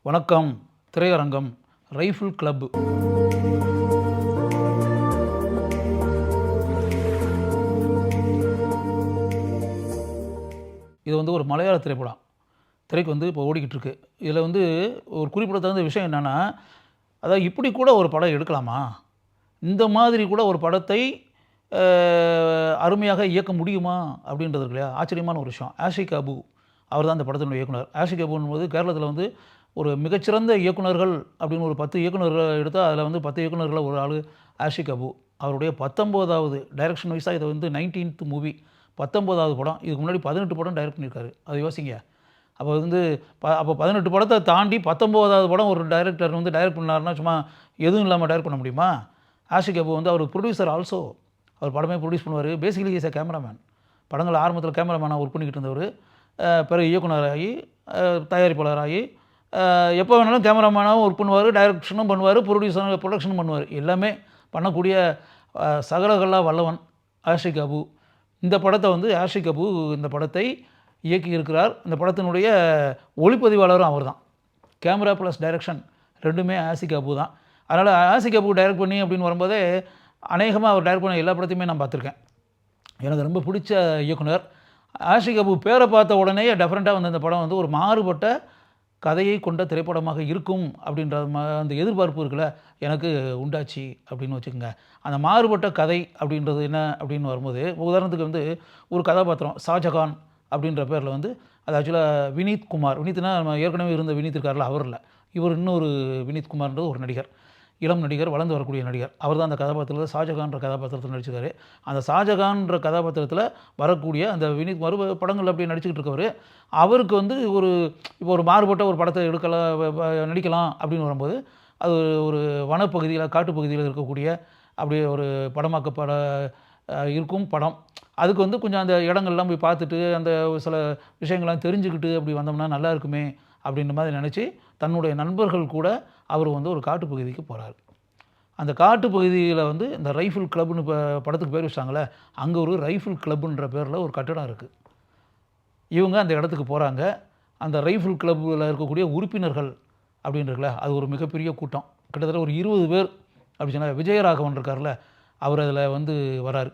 வணக்கம். திரையரங்கம் rifle club. இது வந்து ஒரு மலையாள திரைப்படம். திரைக்கு வந்து இப்போ ஓடிக்கிட்டு இருக்கு. இதில் வந்து ஒரு குறிப்பிடத்தகுந்த விஷயம் என்னென்னா, அதாவது இப்படி கூட ஒரு படம் எடுக்கலாமா? இந்த மாதிரி கூட ஒரு படத்தை அருமையாக இயக்க முடியுமா? அப்படின்றது இருக்கு இல்லையா? ஆச்சரியமான ஒரு விஷயம். ஆஷிக் அபு அவர் தான் அந்த படத்தினுடைய இயக்குனர். ஆஷிக் அபுன்னும்போது கேரளத்தில் வந்து ஒரு மிகச்சிறந்த இயக்குனர்கள் அப்படின்னு ஒரு 10 இயக்குனர்கள் எடுத்தால் அதில் வந்து 10 இயக்குனர்களில் ஒரு ஆள் ஆஷிக் அபு. அவருடைய 19வது டைரக்ஷன் வைஸாக இது வந்து 19th மூவி, 19வது படம். இதுக்கு முன்னாடி 18 படம் டைரக்ட் பண்ணியிருக்காரு. அதை யோசிங்க. அப்போ வந்து அப்போ 18 படத்தை தாண்டி 19வது படம் ஒரு டைரக்டர் வந்து டைரக்ட் பண்ணாருன்னா சும்மா எதுவும் இல்லாமல் டைரக்ட் பண்ண முடியுமா? ஆஷிக் அபு வந்து அவர் ப்ரொடியூசர் ஆல்சோ. அவர் படமே ப்ரொடியூஸ் பண்ணுவார். Basically is a cameraman. படங்கள் ஆரம்பத்தில் கேமராமேனாக ஒர்க் பண்ணிக்கிட்டு இருந்தவர் பிறகு இயக்குனராகி தயாரிப்பாளராகி எப்போ வேணாலும் கேமராமேனாகவும் ஒர்க் பண்ணுவார், டைரக்ஷனும் பண்ணுவார், ப்ரொடக்ஷனும் பண்ணுவார். எல்லாமே பண்ணக்கூடிய சகலகலா வல்லவன் ஆஷிக் அபு. இந்த படத்தை வந்து ஆஷிக் அபு இந்த படத்தை இயக்கியிருக்கிறார். இந்த படத்தினுடைய ஒளிப்பதிவாளரும் அவர் தான். கேமரா ப்ளஸ் டைரக்ஷன் ரெண்டுமே ஆஷிக் அபு தான். அதனால் ஆஷிக் அபு டைரக்ட் பண்ணி அப்படின்னு வரும்போதே அநேகமாக அவர் டைரக்ட் பண்ண எல்லா படத்தையுமே நான் பார்த்துருக்கேன். எனக்கு ரொம்ப பிடிச்ச இயக்குனர் ஆஷிக் அபு. பேரை பார்த்த உடனே டெஃபரெண்ட்டாக வந்து இந்த படம் வந்து ஒரு மாறுபட்ட கதையை கொண்ட திரைப்படமாக இருக்கும் அப்படின்ற அந்த எதிர்பார்ப்பு இருக்குல்ல எனக்கு உண்டாச்சு அப்படின்னு வச்சுக்கோங்க. அந்த மாறுபட்ட கதை அப்படின்றது என்ன அப்படின்னு வரும்போது, உதாரணத்துக்கு வந்து ஒரு கதாபாத்திரம் ஷாஜகான் அப்படின்ற பேரில் வந்து அது ஆக்சுவலாக வினீத் குமார். வினீத்னா நம்ம ஏற்கனவே இருந்த வினீத் இருக்கார்ல, அவர் இல்லை, இவர் இன்னொரு வினீத் குமார்ன்றது ஒரு நடிகர், இளம் நடிகர், வளர்ந்து வரக்கூடிய நடிகர். அவர் தான் அந்த கதாபாத்திரத்தில் ஷாஜகான்ற கதாபாத்திரத்தில் நடிச்சிருக்காரு. அந்த ஷாஜகான்ற கதாபாத்திரத்தில் வரக்கூடிய அந்த வினீத் குமார் படங்கள் அப்படி நடிச்சுக்கிட்டு இருக்கவர். அவருக்கு வந்து இப்போ ஒரு மாறுபட்ட ஒரு படத்தை நடிக்கலாம் அப்படின்னு வரும்போது, அது ஒரு வனப்பகுதியில் காட்டுப்பகுதியில் இருக்கக்கூடிய அப்படி ஒரு படமாக்கப்பட இருக்கும் படம். அதுக்கு வந்து கொஞ்சம் அந்த இடங்கள்லாம் போய் பார்த்துட்டு அந்த சில விஷயங்கள்லாம் தெரிஞ்சுக்கிட்டு அப்படி வந்தோம்னா நல்லா இருக்குமே அப்படின்ற மாதிரி நினச்சி தன்னுடைய நண்பர்கள் கூட அவர் வந்து ஒரு காட்டுப்பகுதிக்கு போகிறார். அந்த காட்டுப்பகுதியில் வந்து இந்த ரைஃபிள் கிளப்னு இப்போ படத்துக்கு பேர் வச்சாங்களே, அங்கே ஒரு ரைஃபிள் கிளப்புன்ற பேரில் ஒரு கட்டடம் இருக்குது. இவங்க அந்த இடத்துக்கு போகிறாங்க. அந்த ரைஃபிள் கிளப்பில் இருக்கக்கூடிய உறுப்பினர்கள் அப்படின்றதுல அது ஒரு மிகப்பெரிய கூட்டம், கிட்டத்தட்ட ஒரு 20 பேர் அப்படி சொன்னால். விஜயராகவன் இருக்கார்ல, அவர் அதில் வந்து வரார்.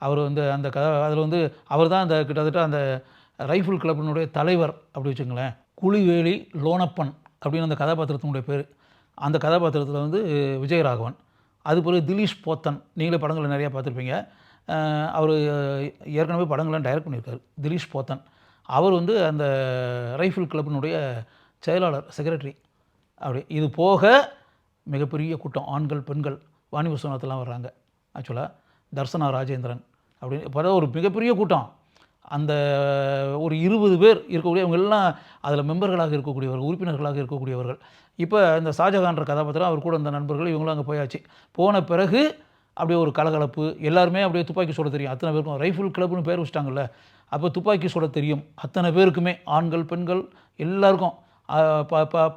அவர் வந்து அந்த அதில் வந்து அவர் தான் அந்த கிட்டத்தட்ட அந்த ரைஃபிள் கிளப்பினுடைய தலைவர் அப்படி வச்சுங்களேன். குழிவேலி லோனப்பன் அப்படின்னு அந்த கதாபாத்திரத்தினுடைய பேர். அந்த கதாபாத்திரத்தில் வந்து விஜயராகவன். அது பிறகு திலீஷ் போத்தன், நீங்களே படங்களை நிறையா பார்த்துருப்பீங்க. அவர் ஏற்கனவே படங்கள்லாம் டைரக்ட் பண்ணியிருக்காரு. திலீஷ் போத்தன் அவர் வந்து அந்த ரைஃபிள் கிளப்பினுடைய செயலாளர், செக்ரட்டரி அப்படி. இது போக மிகப்பெரிய கூட்டம், ஆண்கள் பெண்கள், வாணி விஸ்வநாத்லாம் வர்றாங்க. ஆக்சுவலாக தர்சனா ராஜேந்திரன் அப்படின்னு இப்போ ஒரு மிகப்பெரிய கூட்டம். அந்த ஒரு 20 பேர் இருக்கக்கூடிய அவங்க எல்லாம் அதில் மெம்பர்களாக இருக்கக்கூடியவர்கள், உறுப்பினர்களாக இருக்கக்கூடியவர்கள். இப்போ இந்த ஷாஜகான்ற கதாபாத்திரம் அவர் கூட இந்த நண்பர்கள் இவங்களும் அங்கே போயாச்சு. போன பிறகு அப்படியே ஒரு கலகலப்பு. எல்லாருமே அப்படியே துப்பாக்கி சுட தெரியும் அத்தனை பேருக்கும். ரைஃபிள் கிளப்னு பேர் வச்சிட்டாங்கல்ல, அப்போ துப்பாக்கி சுட தெரியும் அத்தனை பேருக்குமே, ஆண்கள் பெண்கள் எல்லாருக்கும்.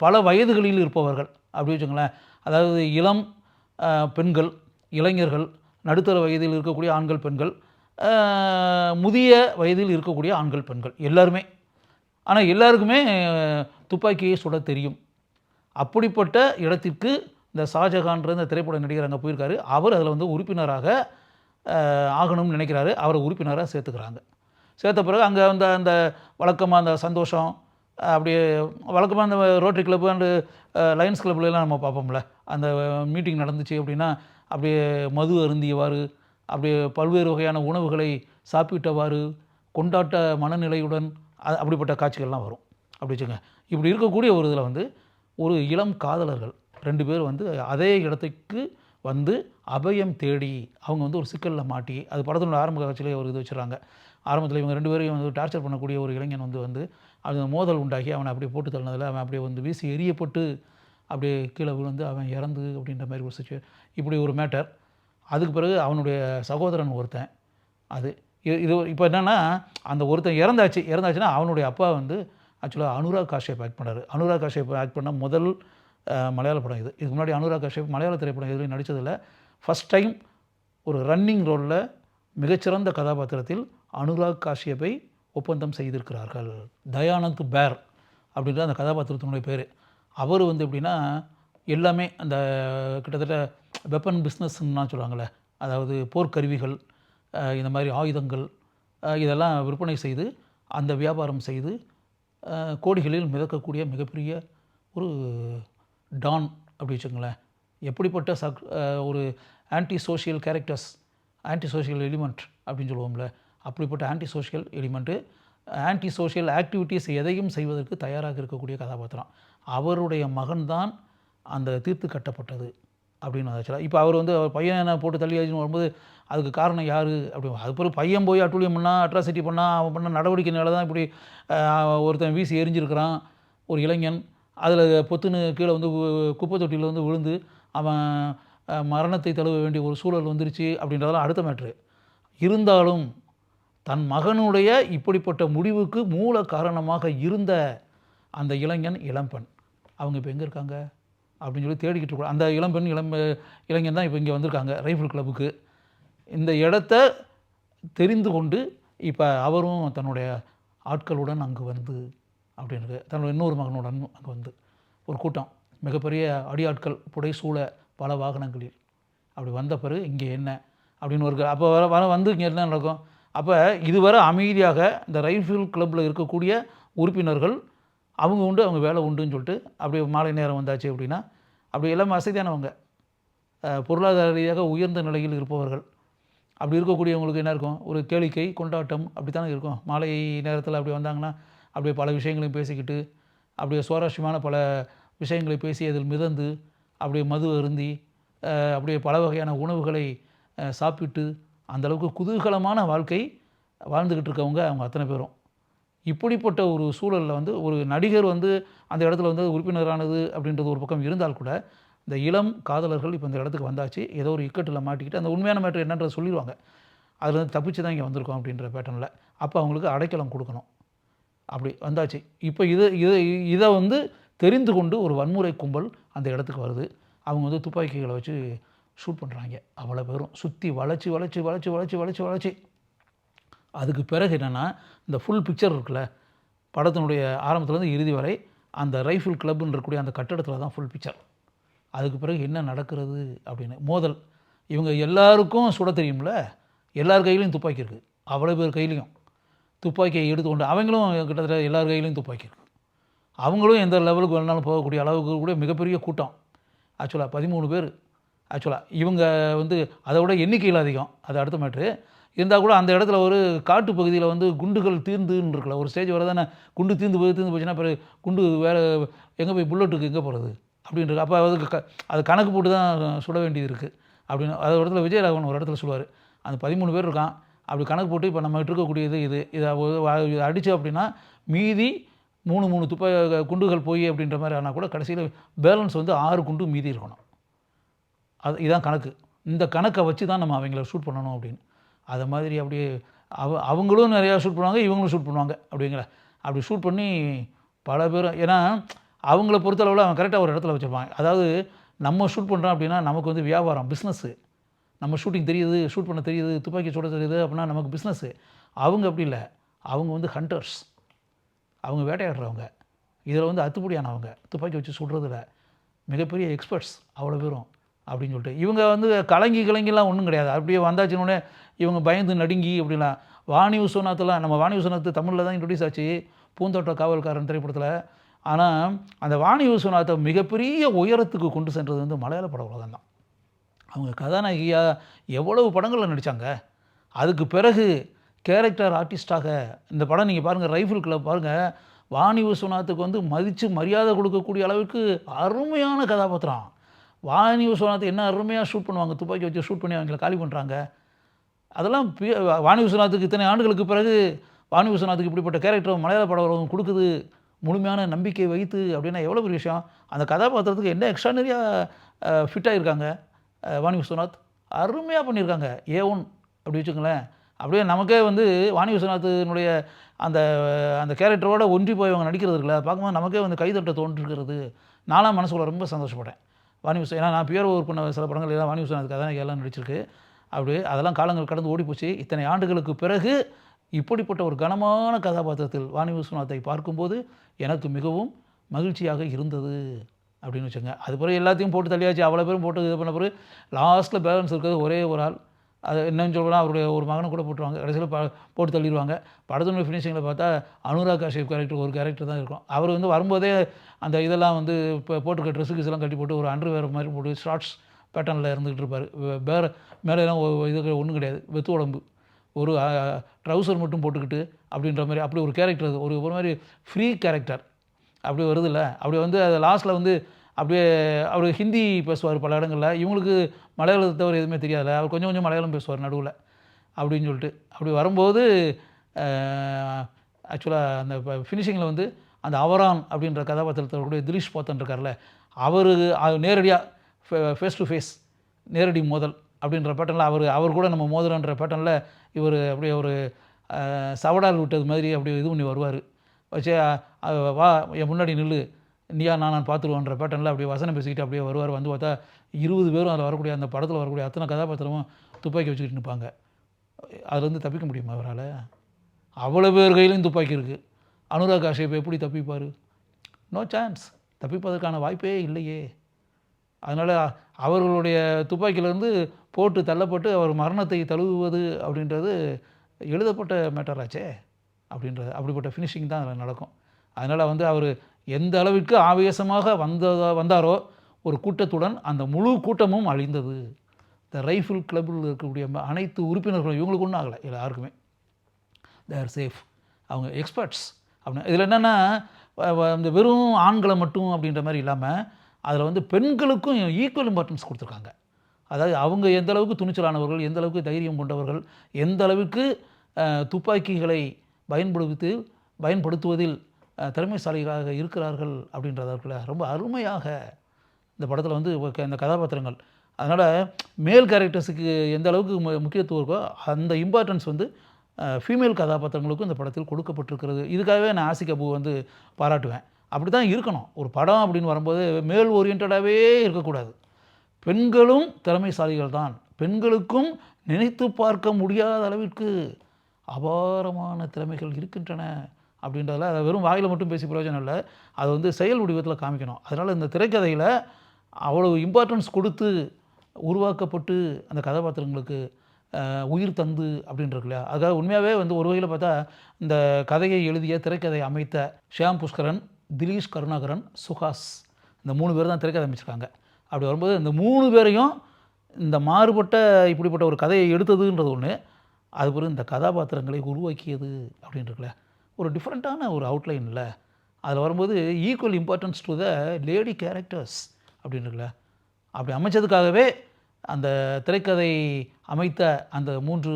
பல வயதுகளில் இருப்பவர்கள் அப்படி வச்சுங்களேன். அதாவது இளம் பெண்கள், இளைஞர்கள், நடுத்தர வயதில் இருக்கக்கூடிய ஆண்கள் பெண்கள், முதிய வயதில் இருக்கக்கூடிய ஆண்கள் பெண்கள் எல்லாருமே. ஆனால் எல்லாருக்குமே துப்பாக்கியை சுட தெரியும். அப்படிப்பட்ட இடத்திற்கு இந்த ஷாஜகான்ற இந்த திரைப்பட நடிகர் அங்கே போயிருக்காரு. அவர் அதில் வந்து உறுப்பினராக ஆகணும்னு நினைக்கிறாரு. அவரை உறுப்பினராக சேர்த்துக்கிறாங்க. சேர்த்த பிறகு அங்கே வந்து அந்த வழக்கமாக அந்த சந்தோஷம் அப்படியே வழக்கமாக அந்த ரோட்டரி கிளப்பு அண்டு லயன்ஸ் கிளப்லாம் நம்ம பார்ப்போம்ல, அந்த மீட்டிங் நடந்துச்சு அப்படின்னா அப்படியே மது அருந்தியவாறு, அப்படியே பல்வேறு வகையான உணவுகளை சாப்பிட்டவாறு, கொண்டாட்ட மனநிலையுடன் அப்படிப்பட்ட காட்சிகள்லாம் வரும் அப்படி வச்சுங்க. இப்படி இருக்கக்கூடிய ஒரு இதில் வந்து ஒரு இளம் காதலர்கள் 2 பேர் வந்து அதே இடத்துக்கு வந்து அபயம் தேடி அவங்க வந்து ஒரு சிக்கலில் மாட்டி, அது படத்தினோட ஆரம்ப காட்சியிலே ஒரு இது வச்சுறாங்க. ஆரம்பத்தில் இவங்க 2 பேரையும் வந்து டார்ச்சர் பண்ணக்கூடிய ஒரு இளைஞன் வந்து அது மோதல் உண்டாகி அவனை அப்படியே போட்டு தள்ளினதில் அவன் அப்படியே வந்து வீசி எரியப்பட்டு அப்படியே கீழே விழுந்து அவன் இறந்து அப்படின்ற மாதிரி ஒரு இப்படி ஒரு மேட்டர். அதுக்கு பிறகு அவனுடைய சகோதரன் ஒருத்தன், அது இது இப்போ என்னென்னா அந்த ஒருத்தன் இறந்தாச்சுன்னா அவனுடைய அப்பா வந்து ஆக்சுவலாக அனுராக் காஷ்யப் ஆக்ட் பண்ணார். அனுராக் காஷ்யப் ஆக்ட் பண்ண முதல் மலையாள படம் இது. இதுக்கு முன்னாடி அனுராக் காஷ்யப் மலையாள திரைப்படம் எதுலையும் நடித்ததில்லை. ஃபஸ்ட் டைம் ஒரு ரன்னிங் ரோலில் மிகச்சிறந்த கதாபாத்திரத்தில் அனுராக் காஷ்யப்பை ஒப்பந்தம் செய்திருக்கிறார்கள். தயானந்த் பேர் அப்படின்ற அந்த கதாபாத்திரத்தினுடைய பேர். அவர் வந்து எப்படின்னா எல்லாமே அந்த கிட்டத்தட்ட வெப்பன் பிஸ்னஸ்ன்னா சொல்லுவாங்கள்ல, அதாவது போர்க்கருவிகள், இந்த மாதிரி ஆயுதங்கள், இதெல்லாம் விற்பனை செய்து அந்த வியாபாரம் செய்து கோடிகளில் மிதக்கக்கூடிய மிகப்பெரிய ஒரு டான் அப்படி வச்சுக்கோங்களேன். எப்படிப்பட்ட ஒரு anti social characters, anti social element அப்படின்னு சொல்லுவோம்ல, அப்படிப்பட்ட anti social element, anti social activities எதையும் செய்வதற்கு தயாராக இருக்கக்கூடிய கதாபாத்திரம். அவருடைய மகன் தான் அந்த தீர்த்து கட்டப்பட்டது அப்படின்னு ஆக்சுவலாக. இப்போ அவர் வந்து அவர் பையனை போட்டு தள்ளியாச்சுன்னு வரும்போது அதுக்கு காரணம் யார் அப்படி, அது பிறகு பையன் போய் அட்டூழியம் பண்ணால், அட்ராசிட்டி பண்ணால், அவன் பண்ண நடவடிக்கைனால தான் இப்படி ஒருத்தன் வீசி எரிஞ்சிருக்கிறான் ஒரு இளைஞன். அதில் பொத்துன்னு கீழே வந்து குப்பை தொட்டியில் வந்து விழுந்து அவன் மரணத்தை தழுவ வேண்டிய ஒரு சூழல் வந்துருச்சு அப்படின்றதெல்லாம் அடுத்த மேட்ரு. இருந்தாலும் தன் மகனுடைய இப்படிப்பட்ட முடிவுக்கு மூல காரணமாக இருந்த அந்த இளைஞன், இளம்பெண், அவங்க இப்போ எங்கே இருக்காங்க அப்படின்னு சொல்லி தேடிக்கிட்டு இருக்கோம். அந்த இளம்பெண் இளைஞன் தான் இப்போ இங்கே வந்திருக்காங்க ரைஃபிள் கிளப்புக்கு. இந்த இடத்த தெரிந்து கொண்டு இப்போ அவரும் தன்னுடைய ஆட்களுடன் அங்கு வந்து அப்படின்னு தன்னுடைய இன்னொரு மகனுடன் அங்கே வந்து ஒரு கூட்டம், மிகப்பெரிய அடியாட்கள் புடைசூழ பல வாகனங்களில் அப்படி வந்த பிறகு இங்கே என்ன அப்படின்னு ஒரு அப்போ வந்து இங்கே என்ன நடக்கும். அப்போ இதுவரை அமைதியாக இந்த ரைஃபிள் கிளப்பில் இருக்கக்கூடிய உறுப்பினர்கள் அவங்க உண்டு, அவங்க வேலை உண்டுன்னு சொல்லிட்டு அப்படியே மாலை நேரம் வந்தாச்சு அப்படின்னா அப்படி எல்லாமே வசதியானவங்க, பொருளாதார ரீதியாக உயர்ந்த நிலையில் இருப்பவர்கள். அப்படி இருக்கக்கூடியவங்களுக்கு என்ன இருக்கும், ஒரு கேளிக்கை கொண்டாட்டம் அப்படி தானே இருக்கும். மாலை நேரத்தில் அப்படி வந்தாங்கன்னா அப்படியே பல விஷயங்களையும் பேசிக்கிட்டு அப்படியே சுவாரஸ்யமான பல விஷயங்களை பேசி அதில் மிதந்து அப்படியே மது அருந்தி அப்படியே பல வகையான உணவுகளை சாப்பிட்டு அந்தளவுக்கு குதூகலமான வாழ்க்கை வாழ்ந்துக்கிட்டு இருக்கவங்க அவங்க அத்தனை பேரும். இப்படிப்பட்ட ஒரு சூழலில் வந்து ஒரு நடிகர் வந்து அந்த இடத்துல வந்து உறுப்பினரானது அப்படின்றது ஒரு பக்கம் இருந்தால் கூட, இந்த இளம் காதலர்கள் இப்போ இந்த இடத்துக்கு வந்தாச்சு, ஏதோ ஒரு இக்கட்டில் மாட்டிக்கிட்டு அந்த உண்மையான மேட்ரு என்னன்றதை சொல்லிடுவாங்க. அதில் வந்து தப்பிச்சு தான் இங்கே வந்திருக்கோம் அப்படின்ற பேட்டர்னில். அப்போ அவங்களுக்கு அடைக்கலம் கொடுக்கணும். அப்படி வந்தாச்சு. இப்போ இதை வந்து தெரிந்து கொண்டு ஒரு வன்முறை கும்பல் அந்த இடத்துக்கு வருது. அவங்க வந்து துப்பாக்கிகளை வச்சு ஷூட் பண்ணுறாங்க. அவ்வளோ பேரும் சுற்றி வளைச்சி வளைச்சி வளைச்சி வளைச்சி வளைச்சி வளைச்சி. அதுக்கு பிறகு என்னென்னா, இந்த ஃபுல் பிக்சர் இருக்குல்ல, படத்தினுடைய ஆரம்பத்துலேருந்து இறுதி வரை அந்த ரைஃபிள் கிளப்னு இருக்கக்கூடிய அந்த கட்டடத்தில் தான் ஃபுல் பிக்சர். அதுக்கு பிறகு என்ன நடக்கிறது அப்படின்னு மோதல். இவங்க எல்லாருக்கும் சுட தெரியும்ல, எல்லார் கையிலையும் துப்பாக்கி இருக்குது. அவ்வளோ பேர் கையிலையும் துப்பாக்கியை எடுத்துக்கொண்டு அவங்களும் கிட்டத்தட்ட எல்லார் கையிலையும் துப்பாக்கி இருக்குது. அவங்களும் எந்த லெவலுக்கு வேணாலும் போகக்கூடிய அளவுக்கு கூட மிகப்பெரிய கூட்டம். ஆக்சுவலாக 13 பேர். ஆக்சுவலாக இவங்க வந்து அதை விட எண்ணிக்கையில் அதிகம், அது அடுத்த மேட்ரு. இருந்தால் கூட அந்த இடத்துல ஒரு காட்டு பகுதியில் வந்து குண்டுகள் தீர்ந்துன்னு இருக்கல, ஒரு ஸ்டேஜ் வர தானே குண்டு தீர்ந்து போச்சுன்னா பிறகு குண்டு வேறு எங்கே போய் புல்லட்டுக்கு எங்கே போகிறது அப்படின்றது. அப்போ அதுக்கு அது கணக்கு போட்டு தான் சுட வேண்டியது இருக்குது அப்படின்னு அது இடத்துல விஜயராகவன் ஒரு இடத்துல சொல்லுவார். அந்த 13 பேர் இருக்கான், அப்படி கணக்கு போட்டு இப்போ நம்ம இருக்கக்கூடியது இதை அடித்து அப்படின்னா மீதி 3 குண்டுகள் போய் அப்படின்ற மாதிரி ஆனால் கூட கடைசியில் பேலன்ஸ் வந்து 6 குண்டு மீதி இருக்கணும். இதுதான் கணக்கு. இந்த கணக்கை வச்சு தான் நம்ம அவங்கள ஷூட் பண்ணணும் அப்படின்னு. அதை மாதிரி அப்படியே அவங்களும் நிறையா ஷூட் பண்ணுவாங்க, இவங்களும் ஷூட் பண்ணுவாங்க அப்படிங்கிற. அப்படி ஷூட் பண்ணி பல பேரும், ஏன்னா அவங்கள பொறுத்தளவில் அவன் கரெக்டாக ஒரு இடத்துல வச்சுருப்பாங்க. அதாவது நம்ம ஷூட் பண்ணுறோம் அப்படின்னா நமக்கு வந்து வியாபாரம், பிஸ்னஸ்ஸு. நம்ம ஷூட்டிங் தெரியுது, ஷூட் பண்ண தெரியுது, துப்பாக்கி சுட தெரியுது அப்படின்னா நமக்கு பிஸ்னஸ்ஸு. அவங்க அப்படி இல்லை, அவங்க வந்து ஹண்டர்ஸ், அவங்க வேட்டையாடுறவங்க. இதில் வந்து அத்துப்படியானவங்க, துப்பாக்கி வச்சு சுடுறதில்ல மிகப்பெரிய எக்ஸ்பர்ட்ஸ் அவ்வளோ பேரும் அப்படின்னு சொல்லிட்டு. இவங்க வந்து கலங்கிலாம் ஒன்றும் கிடையாது. அப்படியே வந்தாச்சுன்னொடனே இவங்க பயந்து நடுங்கி அப்படிலாம். வாணி விஸ்வநாத்லாம், நம்ம வாணி விஸ்வநாத் தமிழில் தான் இன்ட்ரடியூஸ் ஆச்சு பூந்தோட்ட காவல்காரன் திரைப்படத்தில். ஆனால் அந்த வாணி விஸ்வநாத்தை மிகப்பெரிய உயரத்துக்கு கொண்டு சென்றது வந்து மலையாள பட உலகம் தான். அவங்க கதாநாயகியாக எவ்வளவு படங்களில் நடித்தாங்க. அதுக்கு பிறகு கேரக்டர் ஆர்டிஸ்டாக இந்த படம் நீங்கள் பாருங்கள், ரைஃபிள் கிளப் பாருங்கள், வாணி விஸ்வநாத்துக்கு வந்து மதித்து மரியாதை கொடுக்கக்கூடிய அளவுக்கு அருமையான கதாபாத்திரம். வாணி விஸ்வநாத் என்ன அருமையாக ஷூட் பண்ணுவாங்க, துப்பாக்கி வச்சு ஷூட் பண்ணி அவங்கள காலி பண்ணுறாங்க. அதெல்லாம் வாணி விஸ்வநாத்துக்கு இத்தனை ஆண்டுகளுக்கு பிறகு வாணி விஸ்வநாத்துக்கு இப்படிப்பட்ட கேரக்டர் மலையாள பட உலகம் கொடுக்குது, முழுமையான நம்பிக்கை வைத்து அப்படின்னா எவ்வளோ பெரிய விஷயம். அந்த கதாபாத்திரத்துக்கு என்ன எக்ஸ்ட்ரானரியாக ஃபிட்டாக இருக்காங்க வாணி விஸ்வநாத், அருமையாக பண்ணியிருக்காங்க. A1 அப்படி வச்சுக்கோங்களேன். அப்படியே நமக்கே வந்து வாணி விஸ்வநாத்தினுடைய அந்த அந்த கேரக்டரோடு ஒன்றி போய் அவங்க நடிக்கிறது இருக்குல்ல, பார்க்கும்போது நமக்கே வந்து கைதட்ட தோன்றிருக்கிறது. நான்லாம் மனசுக்குள்ள ரொம்ப சந்தோஷப்பட்டேன். வாணி விஸ்வநாத், ஏன்னா நான் பியர் ஒர்க் பண்ண சில படங்கள் எல்லாம் வாணி விஸ்வநாத் கதாநாயகியெல்லாம் நடிச்சிருக்கு. அப்படியே அதெல்லாம் காலங்கள் கடந்து ஓடிப்போச்சு. இத்தனை ஆண்டுகளுக்கு பிறகு இப்படிப்பட்ட ஒரு கனமான கதாபாத்திரத்தில் வாணி விஸ்வநாத்தை பார்க்கும்போது எனக்கு மிகவும் மகிழ்ச்சியாக இருந்தது அப்படின்னு வச்சுங்க. அது பிறகு எல்லாத்தையும் போட்டு தள்ளியாச்சு. அவ்வளோ பேரும் போட்டு இது பண்ண பிறகு லாஸ்ட்டில் பேலன்ஸ் இருக்கிறது ஒரே ஒரு ஆள். அது என்னன்னு சொல்லணும்னா அவருடைய ஒரு மகனை கூட போட்டுருவாங்க. கடைசியில் போட்டு தள்ளிடுவாங்க. படத்தினுடைய ஃபினிஷிங்கில் பார்த்தா அனுராக் காஷ்யப் கேரக்டர் ஒரு கேரக்டர் தான் இருக்கும். அவர் வந்து வரும்போதே அந்த இதெல்லாம் வந்து இப்போ போட்டுருக்க ட்ரெஸ்ஸுக்கு இதெல்லாம் கட்டி போட்டு ஒரு அண்டர்வேர் மாதிரி போட்டு ஷார்ட்ஸ் பேட்டர்னில் இருந்துகிட்டு இருப்பார். வேறு மேலேலாம் இது ஒன்றும் கிடையாது, வெத்து உடம்பு, ஒரு ட்ரௌசர் மட்டும் போட்டுக்கிட்டு அப்படின்ற மாதிரி அப்படி ஒரு கேரக்டர். அது ஒரு மாதிரி ஃப்ரீ கேரக்டர் அப்படி வருதில்ல. அப்படி வந்து அது லாஸ்ட்டில் வந்து அப்படியே அவர் ஹிந்தி பேசுவார் பல இடங்களில். இவங்களுக்கு மலையாளத்தை தவிர எதுவுமே தெரியாதுல்ல. அவர் கொஞ்சம் கொஞ்சம் மலையாளம் பேசுவார் நடுவில் அப்படின்னு சொல்லிட்டு. அப்படி வரும்போது ஆக்சுவலாக அந்த ஃபினிஷிங்கில் வந்து அந்த அவரான் அப்படின்ற கதாபாத்திரத்தில் கூட திலீஷ் போத்தன் இருக்கார்ல, அவர் நேரடியாக ஃபேஸ் டு ஃபேஸ் நேரடி மோதல் அப்படின்ற பேட்டர்னில் அவர் கூட நம்ம மோதுறன்ற பேட்டர்னில் இவர் அப்படியே ஒரு சவடால் விட்டது மாதிரி அப்படியே இது பண்ணி வருவார். வச்சு வா என் முன்னாடி நில்லு, நீயா நான் பார்த்துருவோன்ற பேட்டர்னில் அப்படியே வசனம் பேசிக்கிட்டு அப்படியே வருவார். வந்து பார்த்தா 20 பேரும் அதில் வரக்கூடிய அந்த படத்தில் வரக்கூடிய அத்தனை கதாபாத்திரமும் துப்பாக்கி வச்சுக்கிட்டு நிற்பாங்க. அதுலேருந்து தப்பிக்க முடியுமா அவரால்? அவ்வளோ பேர் கையிலையும் துப்பாக்கி இருக்குது. அனுராக் காஷ்யப் எப்படி தப்பிப்பார்? No chance. தப்பிப்பதற்கான வாய்ப்பே இல்லையே. அதனால் அவர்களுடைய துப்பாக்கியிலேருந்து போட்டு தள்ளப்பட்டு அவர் மரணத்தை தழுவுவது அப்படின்றது எழுதப்பட்ட மேட்டராச்சே அப்படிப்பட்ட ஃபினிஷிங் தான் அதில் நடக்கும். அதனால் வந்து அவர் எந்த அளவிற்கு ஆவேசமாக வந்தாரோ ஒரு கூட்டத்துடன் அந்த முழு கூட்டமும் அழிந்தது. இந்த ரைஃபிள் கிளப்பில் இருக்கக்கூடிய அனைத்து உறுப்பினர்களும் இவங்களுக்கு ஒன்றும் ஆகலை, யாருக்குமே. They are safe. அவங்க எக்ஸ்பர்ட்ஸ் அப்படின்னு. இதில் என்னென்னா இந்த வெறும் ஆண்களை மட்டும் அப்படின்ற மாதிரி இல்லாமல் அதில் வந்து பெண்களுக்கும் ஈக்குவல் இம்பார்ட்டன்ஸ் கொடுத்துருக்காங்க. அதாவது அவங்க எந்த அளவுக்கு துணிச்சலானவர்கள், எந்த அளவுக்கு தைரியம் கொண்டவர்கள், எந்த அளவுக்கு துப்பாக்கிகளை பயன்படுத்துவதில் திறமைசாலிகளாக இருக்கிறார்கள் அப்படின்றதற்குள்ள ரொம்ப அருமையாக இந்த படத்தில் வந்து இந்த கதாபாத்திரங்கள். அதனால் மேல் கேரக்டர்ஸுக்கு எந்த அளவுக்கு முக்கியத்துவம் இருக்கோ அந்த இம்பார்ட்டன்ஸ் வந்து ஃபீமேல் கதாபாத்திரங்களுக்கும் இந்த படத்தில் கொடுக்கப்பட்டிருக்கிறது. இதுக்காகவே நான் ஆசிக் அபு வந்து பாராட்டுவேன். அப்படி தான் இருக்கணும். ஒரு படம் அப்படின்னு வரும்போது மேல் ஓரியன்டாகவே இருக்கக்கூடாது. பெண்களும் திறமைசாலிகள் தான். பெண்களுக்கும் நினைத்து பார்க்க முடியாத அளவிற்கு அபாரமான திறமைகள் இருக்கின்றன அப்படின்றதில் அதை வெறும் வாயில் மட்டும் பேசி பிரயோஜனம் இல்லை, அதை வந்து செயல் வடிவத்தில் காமிக்கணும். அதனால் இந்த திரைக்கதையில் அவ்வளவு இம்பார்ட்டன்ஸ் கொடுத்து உருவாக்கப்பட்டு அந்த கதாபாத்திரங்களுக்கு உயிர் தந்து அப்படின்றது இல்லையா. அதுக்காக உண்மையாகவே வந்து ஒரு வகையில் பார்த்தா இந்த கதையை எழுதிய திரைக்கதை அமைத்த ஷியாம் புஷ்கரன், திலீஷ் கருணாகரன், சுஹாஸ், இந்த 3 பேர் தான் திரைக்கதை அமைச்சிருக்காங்க. அப்படி வரும்போது இந்த 3 பேரையும் இந்த மாறுபட்ட இப்படிப்பட்ட ஒரு கதையை எடுத்ததுன்றது ஒன்று, அது பிறகு இந்த கதாபாத்திரங்களை உருவாக்கியது அப்படின்றதுல ஒரு டிஃப்ரெண்ட்டான ஒரு அவுட்லைனில் அதில் வரும்போது equal importance to the lady characters அப்படின்றதுல அப்படி அமைச்சதுக்காகவே அந்த திரைக்கதை அமைத்த அந்த 3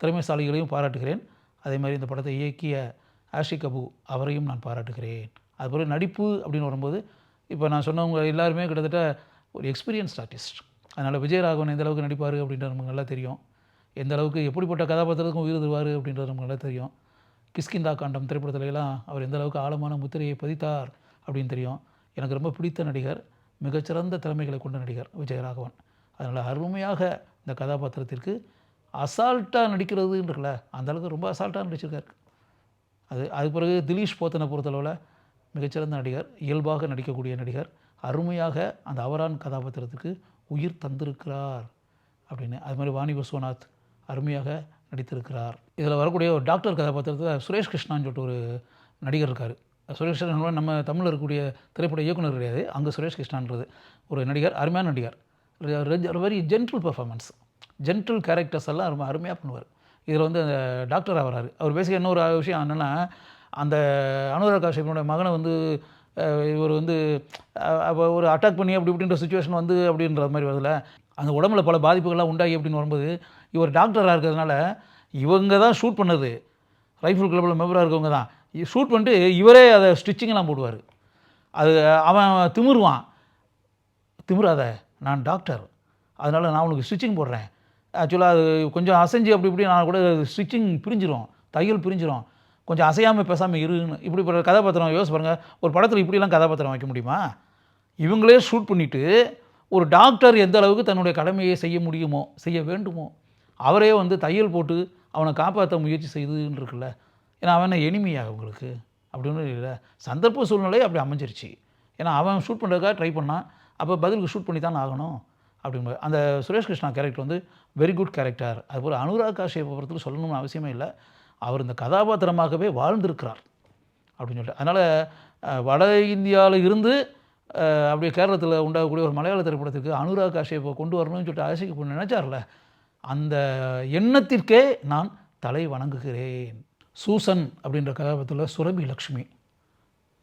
திறமைசாலிகளையும் பாராட்டுகிறேன். அதே மாதிரி இந்த படத்தை இயக்கிய ஆஷிக் அபு அவரையும் நான் பாராட்டுகிறேன். அதுபோல் நடிப்பு அப்படின்னு வரும்போது இப்போ நான் சொன்னவங்க எல்லாருமே கிட்டத்தட்ட ஒரு எக்ஸ்பீரியன்ஸ்ட் ஆர்டிஸ்ட். அதனால் விஜயராகவன் எந்த அளவுக்கு நடிப்பார் அப்படின்றது நமக்கு நல்லா தெரியும். எந்த அளவுக்கு எப்படிப்பட்ட கதாபாத்திரத்துக்கும் உயிர் தருவார் அப்படின்றது நமக்கு நல்லா தெரியும். கிஷ்கிந்தா காண்டம் திரைப்படத்துலலாம் அவர் எந்த அளவுக்கு ஆழமான முத்திரையை பதித்தார் அப்படின்னு தெரியும். எனக்கு ரொம்ப பிடித்த நடிகர், மிகச்சிறந்த திறமைகளை கொண்ட நடிகர் விஜயராகவன். அதனால் அருமையாக இந்த கதாபாத்திரத்திற்கு அசால்ட்டாக நடிக்கிறதுன்றல அந்தளவுக்கு ரொம்ப அசால்ட்டாக நடிச்சிருக்காரு. அது பிறகு திலீஷ் போத்தனை பொறுத்தளவில் மிகச்சிறந்த நடிகர், இயல்பாக நடிக்கக்கூடிய நடிகர், அருமையாக அந்த அவரான் கதாபாத்திரத்துக்கு உயிர் தந்திருக்கிறார் அப்படின்னு. அது மாதிரி வாணி விஸ்வநாத் அருமையாக நடித்திருக்கிறார். இதில் வரக்கூடிய ஒரு டாக்டர் கதாபாத்திரத்தில் சுரேஷ் கிருஷ்ணான்னு சொல்லிட்டு ஒரு நடிகர் இருக்கார். சுரேஷ் கிருஷ்ணன் நம்ம தமிழில் இருக்கக்கூடிய திரைப்பட இயக்குனர் கிடையாது, அங்கே சுரேஷ் கிருஷ்ணான்றது ஒரு நடிகர், அருமையான நடிகர். Very gentle performance, gentle characters எல்லாம் ரொம்ப அருமையாக பண்ணுவார். இதில் வந்து டாக்டர் ஆகிறாரு. அவர் பேசிக்க இன்னொரு விஷயம் என்னென்னா, அந்த அனுராக் காஷ்யப்போட மகனை வந்து இவர் வந்து ஒரு அட்டாக் பண்ணி அப்படி இப்படின்ற சுச்சுவேஷன் வந்து அப்படின்ற மாதிரி வருதுல, அந்த உடம்புல பல பாதிப்புகள்லாம் உண்டாகி அப்படின்னு வரும்போது இவர் டாக்டராக இருக்கிறதுனால இவங்க தான் ஷூட் பண்ணது, ரைஃபிள் கிளப்பில் மெம்பராக இருக்கவங்க தான் ஷூட் பண்ணிட்டு இவரே அதை ஸ்டிச்சிங்கெல்லாம் போடுவார். அது அவன் திமிராத, நான் டாக்டர், அதனால் நான் உனக்கு ஸ்டிச்சிங் போடுறேன். ஆக்சுவலாக அது கொஞ்சம் அசைஞ்சு அப்படி இப்படி நான் கூட ஸ்டிச்சிங் பிரிஞ்சிடும், தையல் பிரிஞ்சிடும், கொஞ்சம் அசையாமல் பேசாமல் இருன்னு. இப்படிப்பட்ட கதாபாத்திரம் யோசிச்சு பாருங்கள். ஒரு படத்தில் இப்படிலாம் கதாபாத்திரம் வைக்க முடியுமா? இவங்களே ஷூட் பண்ணிவிட்டு ஒரு டாக்டர் எந்த அளவுக்கு தன்னுடைய கடமையை செய்ய முடியுமோ, செய்ய வேண்டுமோ, அவரே வந்து தையல் போட்டு அவனை காப்பாற்ற முயற்சி செய்துன்னு இருக்குல்ல. ஏன்னா அவனை எனிமையாக உங்களுக்கு அப்படின்னு இல்லை, சந்தர்ப்ப சூழ்நிலை அப்படி அமைஞ்சிருச்சு. ஏன்னா அவன் ஷூட் பண்ணுறதுக்காக ட்ரை பண்ணான், அப்போ பதிலுக்கு ஷூட் பண்ணி தானே ஆகணும் அப்படிங்கும்போது அந்த சுரேஷ் கிருஷ்ணா கேரக்டர் வந்து வெரி குட் கேரக்டர். அதுபோல் அனுராக் காஷ்யப்பை பொறுத்தவரை சொல்லணும்னு அவசியமே இல்லை, அவர் இந்த கதாபாத்திரமாகவே வாழ்ந்திருக்கிறார் அப்படின்னு சொல்லிட்டு. அதனால் வட இந்தியாவில் இருந்து அப்படியே கேரளத்தில் உண்டாகக்கூடிய ஒரு மலையாள திரைப்படத்துக்கு அனுராக் காஷ்யப்பை கொண்டு வரணும்னு சொல்லிட்டு ஆசைக்கு நினைச்சார்ல, அந்த எண்ணத்திற்கே நான் தலை வணங்குகிறேன். சூசன் அப்படின்ற கதாபாத்திரத்தில் சுரபி லக்ஷ்மி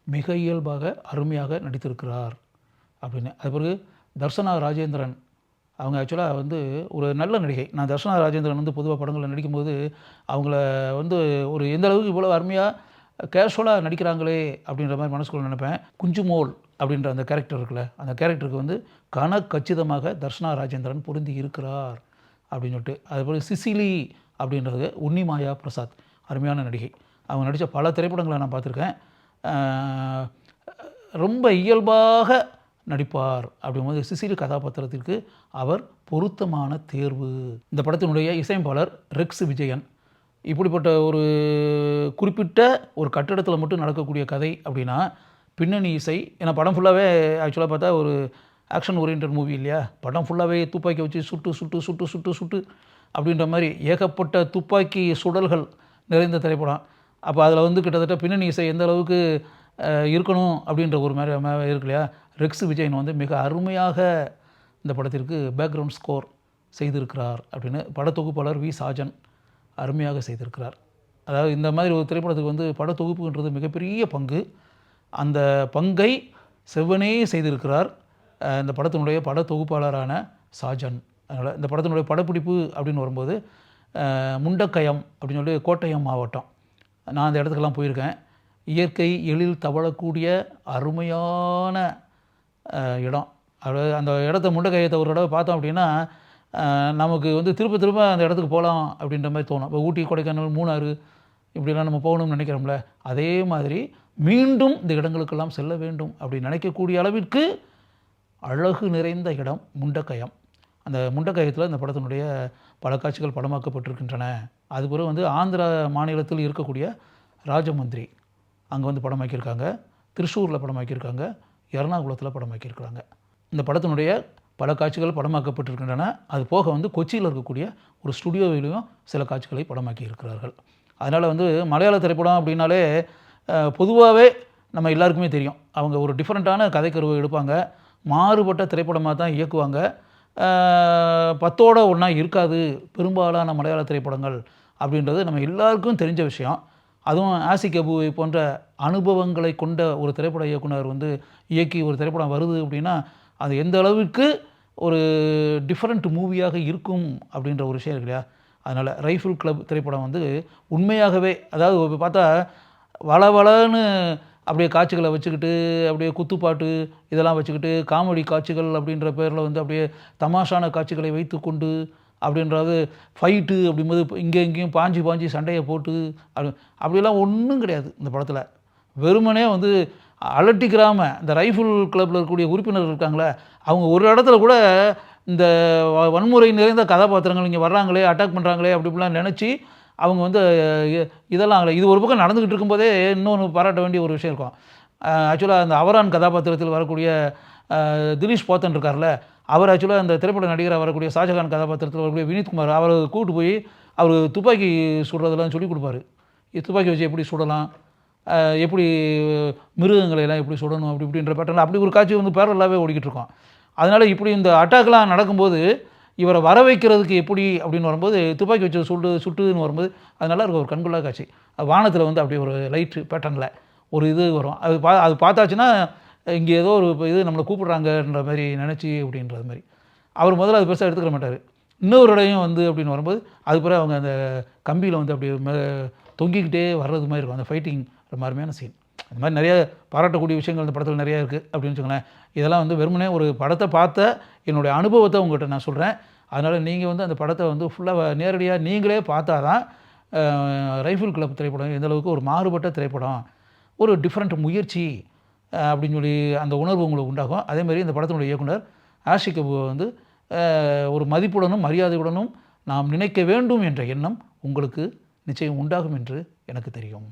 மிக இயல்பாக அருமையாக நடித்திருக்கிறார் அப்படின்னு. அது பிறகு தர்ஷனா ராஜேந்திரன், அவங்க ஆக்சுவலாக வந்து ஒரு நல்ல நடிகை. நான் தர்ஷனா ராஜேந்திரன் வந்து பொதுவாக படங்களில் நடிக்கும்போது அவங்கள வந்து ஒரு எந்த அளவுக்கு இவ்வளோ அருமையாக கேஷுவலாக நடிக்கிறாங்களே அப்படின்ற மாதிரி மனசுக்குள்ள நினைப்பேன். குஞ்சுமோல் அப்படின்ற அந்த கேரக்டர் இருக்குல்ல, அந்த கேரக்டருக்கு வந்து கச்சிதமாக தர்ஷனா ராஜேந்திரன் பொருந்தி இருக்கிறார் அப்படின்னு சொல்லிட்டு. அதுபோல் சிசிலி அப்படின்றது உன்னிமாயா பிரசாத், அருமையான நடிகை. அவங்க நடித்த பல திரைப்படங்களை நான் பார்த்துருக்கேன். ரொம்ப இயல்பாக நடிப்பார் அப்படிங்கும்போது சிசிலி கதாபாத்திரத்திற்கு அவர் பொருத்தமான தேர்வு. இந்த படத்தினுடைய இசையமைப்பாளர் ரெக்ஸ் விஜயன். இப்படிப்பட்ட ஒரு குறிப்பிட்ட ஒரு கட்டிடத்தில் மட்டும் நடக்கக்கூடிய கதை அப்படின்னா பின்னணி இசை, ஏன்னா படம் ஃபுல்லாகவே ஆக்சுவலாக பார்த்தா ஒரு ஆக்ஷன் ஓரியன்ட் மூவி இல்லையா, படம் ஃபுல்லாகவே துப்பாக்கி வச்சு சுட்டு சுட்டு சுட்டு சுட்டு சுட்டு அப்படின்ற மாதிரி ஏகப்பட்ட துப்பாக்கி சுடல்கள் நிறைந்த திரைப்படம். அப்போ அதில் வந்து கிட்டத்தட்ட பின்னணி இசை எந்த அளவுக்கு இருக்கணும் அப்படின்ற ஒரு மாதிரி இருக்கு இல்லையா. ரெக்ஸ் விஜயன் வந்து மிக அருமையாக இந்த படத்திற்கு பேக்ரவுண்ட் ஸ்கோர் செய்திருக்கிறார் அப்படின்னு படத்தொகுப்பாளர் வி சாஜன் அருமையாக செய்திருக்கிறார். அதாவது இந்த மாதிரி ஒரு திரைப்படத்துக்கு வந்து படத்தொகுப்புன்றது மிகப்பெரிய பங்கு, அந்த பங்கை செவ்வனே செய்திருக்கிறார் இந்த படத்தினுடைய படத்தொகுப்பாளரான சாஜன். அதனால் இந்த படத்தினுடைய படப்பிடிப்பு அப்படின்னு வரும்போது முண்டக்கயம் அப்படின்னு சொல்லி கோட்டயம் மாவட்டம், நான் அந்த இடத்துக்கெல்லாம் போயிருக்கேன். இயற்கை எழில் தவழக்கூடிய அருமையான இடம். அதாவது அந்த இடத்த முண்டக்கயத்தை ஒரு தடவை பார்த்தோம் அப்படின்னா நமக்கு வந்து திரும்ப திரும்ப அந்த இடத்துக்கு போகலாம் அப்படின்ற மாதிரி தோணும். இப்போ ஊட்டி, கொடைக்கானல், மூணாறு இப்படிலாம் நம்ம போகணும்னு நினைக்கிறோம்ல, அதே மாதிரி மீண்டும் இந்த இடங்களுக்கெல்லாம் செல்ல வேண்டும் அப்படி நினைக்கக்கூடிய அளவிற்கு அழகு நிறைந்த இடம் முண்டக்கயம். அந்த முண்டக்கயத்தில் இந்த படத்தினுடைய பல காட்சிகள் படமாக்கப்பட்டிருக்கின்றன. அதுபோல் வந்து ஆந்திரா மாநிலத்தில் இருக்கக்கூடிய ராஜமந்திரி அங்கே வந்து படமாக்கியிருக்காங்க, திருச்சூரில் படமாக்கியிருக்காங்க, எர்ணாகுளத்தில் படமாக்கியிருக்கிறாங்க. இந்த படத்தினுடைய பல காட்சிகள் படமாக்கப்பட்டிருக்கின்றன. அது போக வந்து கொச்சியில் இருக்கக்கூடிய ஒரு ஸ்டுடியோவிலையும் சில காட்சிகளை படமாக்கி இருக்கிறார்கள். அதனால் வந்து மலையாள திரைப்படம் அப்படின்னாலே பொதுவாகவே நம்ம எல்லாருக்குமே தெரியும், அவங்க ஒரு டிஃப்ரெண்ட்டான கதைக்கருவை எடுப்பாங்க, மாறுபட்ட திரைப்படமாக தான் இயக்குவாங்க. 10ஓட ஒன்றா இருக்காது பெரும்பாலான மலையாள திரைப்படங்கள் அப்படின்றது நம்ம எல்லாருக்கும் தெரிஞ்ச விஷயம். அதுவும் ஆசிக் அபுவை போன்ற அனுபவங்களை கொண்ட ஒரு திரைப்பட இயக்குனர் வந்து இயக்கி ஒரு திரைப்படம் வருது அப்படின்னா அது எந்த அளவுக்கு ஒரு டிஃப்ரெண்ட் மூவியாக இருக்கும் அப்படின்ற ஒரு விஷயம் இருக்கு இல்லையா. அதனால் ரைஃபிள் கிளப் திரைப்படம் வந்து உண்மையாகவே, அதாவது பார்த்தா வளவளன்னு அப்படியே காட்சிகளை வச்சுக்கிட்டு அப்படியே குத்துப்பாட்டு இதெல்லாம் வச்சுக்கிட்டு காமெடி காட்சிகள் அப்படின்ற பேரில் வந்து அப்படியே தமாஷான காட்சிகளை வைத்து கொண்டு அப்படின்றது ஃபைட்டு அப்படிங்கும்போது இங்கே இங்கேயும் பாஞ்சி பாஞ்சி சண்டையை போட்டு அப்படிலாம் ஒன்றும் கிடையாது இந்த படத்தில். வெறுமனே வந்து அலட்டிக்கிறாமல் இந்த ரைஃபிள் கிளப்பில் இருக்கக்கூடிய உறுப்பினர்கள் இருக்காங்களே, அவங்க ஒரு இடத்துல கூட இந்த வன்முறை நிறைந்த கதாபாத்திரங்கள் இங்கே வர்றாங்களே, அட்டாக் பண்ணுறாங்களே அப்படி இப்படிலாம் நினச்சி அவங்க வந்து இதெல்லாம் இது ஒரு பக்கம் நடந்துக்கிட்டு இருக்கும்போதே இன்னொன்று பாராட்ட வேண்டிய ஒரு விஷயம் இருக்கும். ஆக்சுவலாக அந்த அவரான் கதாபாத்திரத்தில் வரக்கூடிய திலீஷ் போத்தன் இருக்கார்ல, அவர் ஆக்சுவலாக அந்த திரைப்பட நடிகராக வரக்கூடிய ஷாஜகான் கதாபாத்திரத்தில் வரக்கூடிய வினீத்குமார், அவரை கூப்பிட்டு போய் அவர் துப்பாக்கி சுடுறதெல்லாம் சொல்லிக் கொடுப்பாரு. துப்பாக்கி வச்சு எப்படி சுடலாம், எப்படி மிருகங்களையெல்லாம் எப்படி சுடணும் அப்படி இப்படின்ற பேட்டர்னில் அப்படி ஒரு காட்சி வந்து பேரலாகவே ஓடிக்கிட்டு இருக்கோம். அதனால் இப்படி இந்த அட்டாக்லாம் நடக்கும்போது இவரை வர வைக்கிறதுக்கு எப்படி அப்படின்னு வரும்போது துப்பாக்கி வச்சு சுட்டுன்னு வரும்போது அது நல்லா இருக்கும். ஒரு கண்கொள்ளா காட்சி. வானத்தில் வந்து அப்படி ஒரு லைட்டு பேட்டர்னில் ஒரு இது வரும். அது பார்த்தாச்சுன்னா இங்கே ஏதோ ஒரு இது நம்மளை கூப்பிட்றாங்கன்ற மாதிரி நினச்சி அப்படின்றது மாதிரி. அவர் முதல்ல அது பெருசாக எடுத்துக்கிற மாட்டார். இன்னொரு இடையும் வந்து அப்படின்னு வரும்போது அது பிறகு அவங்க அந்த கம்பியில் வந்து அப்படி தொங்கிக்கிட்டே வர்றது மாதிரி இருக்கும். அந்த ஃபைட்டிங் ரொம்ப அருமையான சீன். அந்த மாதிரி நிறைய பாராட்டக்கூடிய விஷயங்கள் இந்த படத்தில் நிறையா இருக்குது அப்படின்னு வச்சுக்கோங்களேன். இதெல்லாம் வந்து வெறுமனே ஒரு படத்தை பார்த்த என்னுடைய அனுபவத்தை உங்கள்கிட்ட நான் சொல்கிறேன். அதனால் நீங்கள் வந்து அந்த படத்தை வந்து ஃபுல்லாக நேரடியாக நீங்களே பார்த்தா தான் ரைஃபிள் கிளப் திரைப்படம் எந்தளவுக்கு ஒரு மாறுபட்ட திரைப்படம், ஒரு டிஃப்ரெண்ட் முயற்சி அப்படின்னு சொல்லி அந்த உணர்வு உங்களுக்கு உண்டாகும். அதேமாதிரி இந்த படத்தினுடைய இயக்குனர் ஆஷிக் அபுவை வந்து ஒரு மதிப்புடனும் மரியாதையுடனும் நாம் நினைக்க வேண்டும் என்ற எண்ணம் உங்களுக்கு நிச்சயம் உண்டாகும் என்று எனக்கு தெரியும்.